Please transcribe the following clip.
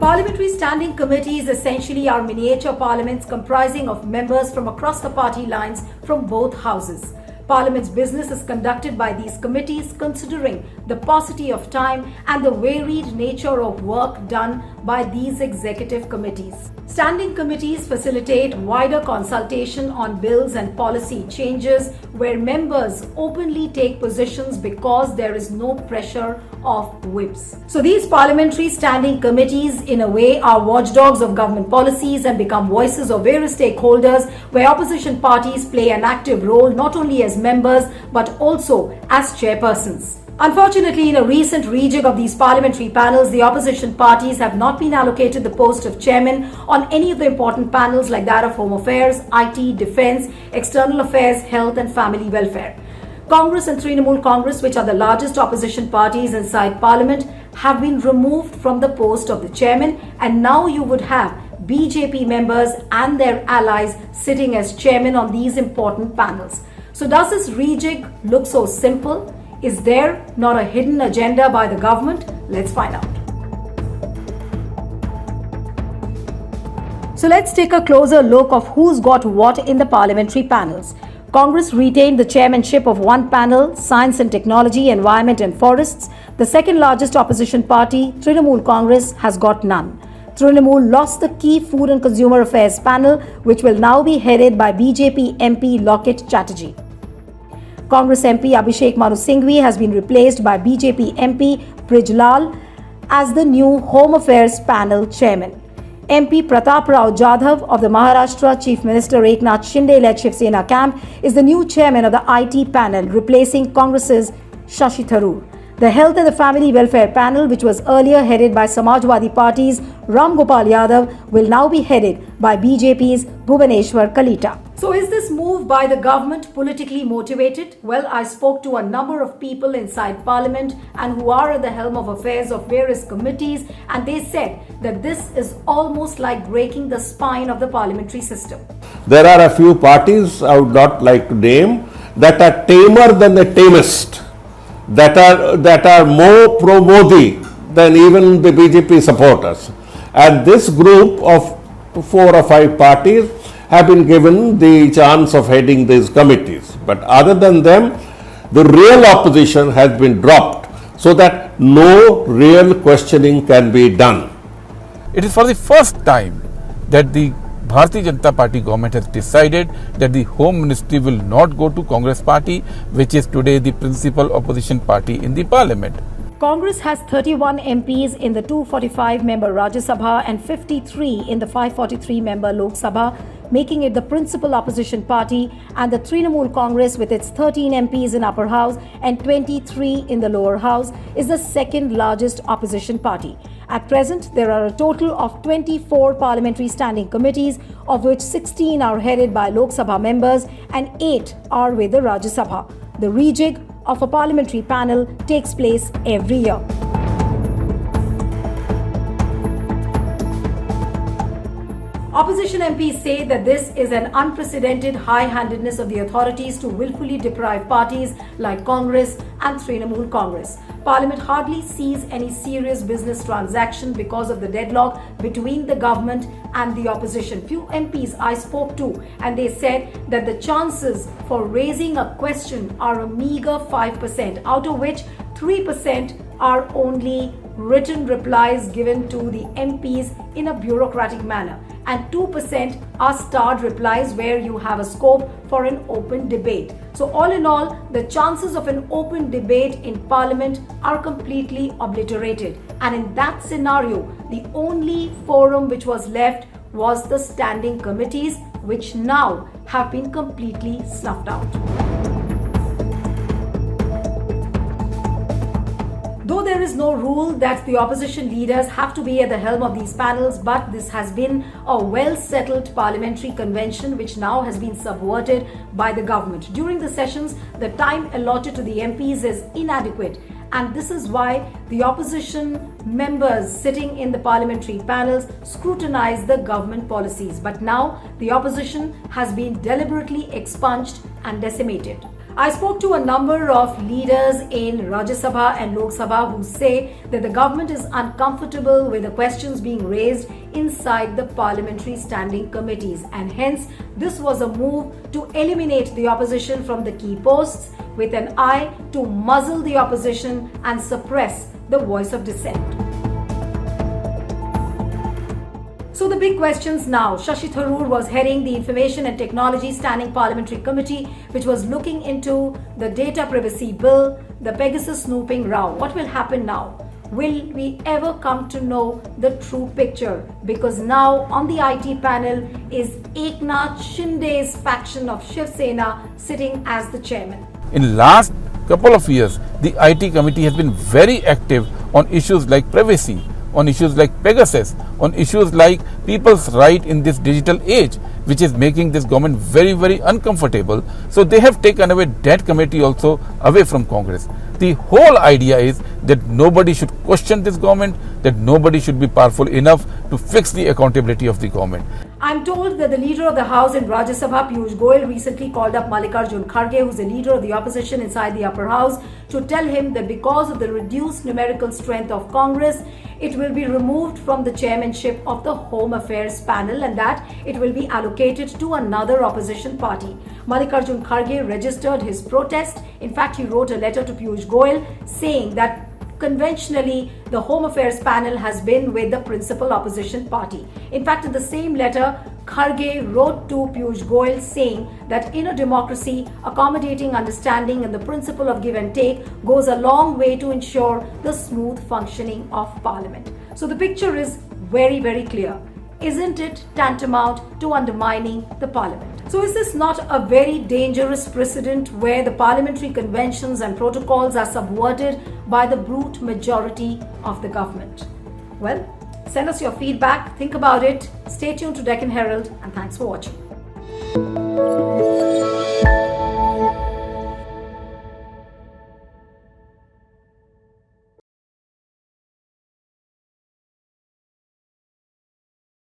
Parliamentary standing committees essentially are miniature parliaments comprising of members from across the party lines from both houses. Parliament's business is conducted by these committees considering the paucity of time and the varied nature of work done by these executive committees. Standing committees facilitate wider consultation on bills and policy changes where members openly take positions because there is no pressure of whips. So these parliamentary standing committees in a way are watchdogs of government policies and become voices of various stakeholders where opposition parties play an active role not only as members but also as chairpersons. Unfortunately, in a recent rejig of these parliamentary panels, the opposition parties have not been allocated the post of chairman on any of the important panels like that of Home Affairs, IT, Defence, External Affairs, Health and Family Welfare. Congress and Trinamool Congress, which are the largest opposition parties inside Parliament, have been removed from the post of the chairman, and now you would have BJP members and their allies sitting as chairman on these important panels. So does this rejig look so simple? Is there not a hidden agenda by the government? Let's find out. So let's take a closer look of who's got what in the parliamentary panels. Congress retained the chairmanship of one panel, Science and Technology, Environment and Forests. The second largest opposition party, Trinamool Congress, has got none. Trinamool lost the key Food and Consumer Affairs panel, which will now be headed by BJP MP Locket Chatterjee. Congress MP Abhishek Manu Singhvi has been replaced by BJP MP Brijlal as the new Home Affairs panel chairman. MP Pratap Rao Jadhav of the Maharashtra Chief Minister Eknath Shinde-led Shiv Sena camp is the new chairman of the IT panel, replacing Congress's Shashi Tharoor. The Health and the Family Welfare panel, which was earlier headed by Samajwadi Party's Ram Gopal Yadav, will now be headed by BJP's Bhubaneshwar Kalita. So is this move by the government politically motivated? Well, I spoke to a number of people inside Parliament and who are at the helm of affairs of various committees, and they said that this is almost like breaking the spine of the parliamentary system. There are a few parties I would not like to name that are tamer than the tamest, that are more pro-Modi than even the BJP supporters. And this group of 4 or 5 parties have been given the chance of heading these committees. But other than them, the real opposition has been dropped so that no real questioning can be done. It is for the first time that the Bharatiya Janata Party government has decided that the Home Ministry will not go to Congress Party, which is today the principal opposition party in the Parliament. Congress has 31 MPs in the 245-member Rajya Sabha and 53 in the 543-member Lok Sabha, making it the principal opposition party, and the Trinamool Congress, with its 13 MPs in upper house and 23 in the lower house, is the second largest opposition party. At present, there are a total of 24 parliamentary standing committees, of which 16 are headed by Lok Sabha members and 8 are with the Rajya Sabha. The rejig of a parliamentary panel takes place every year. Opposition MPs say that this is an unprecedented high-handedness of the authorities to willfully deprive parties like Congress and Trinamool Congress. Parliament hardly sees any serious business transaction because of the deadlock between the government and the opposition. Few MPs I spoke to, and they said that the chances for raising a question are a meager 5%, out of which 3% are only written replies given to the MPs in a bureaucratic manner, and 2% are starred replies where you have a scope for an open debate. So all in all, the chances of an open debate in Parliament are completely obliterated. And in that scenario, the only forum which was left was the standing committees, which now have been completely snuffed out. Though there is no rule that the opposition leaders have to be at the helm of these panels, but this has been a well-settled parliamentary convention which now has been subverted by the government. During the sessions, the time allotted to the MPs is inadequate, and this is why the opposition members sitting in the parliamentary panels scrutinize the government policies. But now the opposition has been deliberately expunged and decimated. I spoke to a number of leaders in Rajya Sabha and Lok Sabha who say that the government is uncomfortable with the questions being raised inside the parliamentary standing committees, and hence this was a move to eliminate the opposition from the key posts with an eye to muzzle the opposition and suppress the voice of dissent. So the big questions now. Shashi Tharoor was heading the Information and Technology Standing Parliamentary Committee, which was looking into the Data Privacy Bill, the Pegasus snooping row. What will happen now? Will we ever come to know the true picture? Because now on the IT panel is Eknath Shinde's faction of Shiv Sena sitting as the chairman. In last couple of years, the IT committee has been very active on issues like privacy, on issues like Pegasus, on issues like people's right in this digital age, which is making this government very, very uncomfortable. So they have taken away that committee also away from Congress. The whole idea is that nobody should question this government, that nobody should be powerful enough to fix the accountability of the government. I'm told that the leader of the House in Rajya Sabha, Piyush Goyal, recently called up Mallikarjun Kharge, who's the leader of the opposition inside the upper house, to tell him that because of the reduced numerical strength of Congress, it will be removed from the chairmanship of the Home Affairs panel and that it will be allocated to another opposition party. Mallikarjun Kharge registered his protest. In fact, he wrote a letter to Piyush Goyal saying that conventionally, the Home Affairs panel has been with the principal opposition party. In fact, in the same letter, Kharge wrote to Piyush Goyal saying that in a democracy, accommodating understanding and the principle of give and take goes a long way to ensure the smooth functioning of Parliament. So the picture is very, very clear. Isn't it tantamount to undermining the Parliament? So is this not a very dangerous precedent where the parliamentary conventions and protocols are subverted by the brute majority of the government? Well, send us your feedback, think about it, stay tuned to Deccan Herald, and thanks for watching.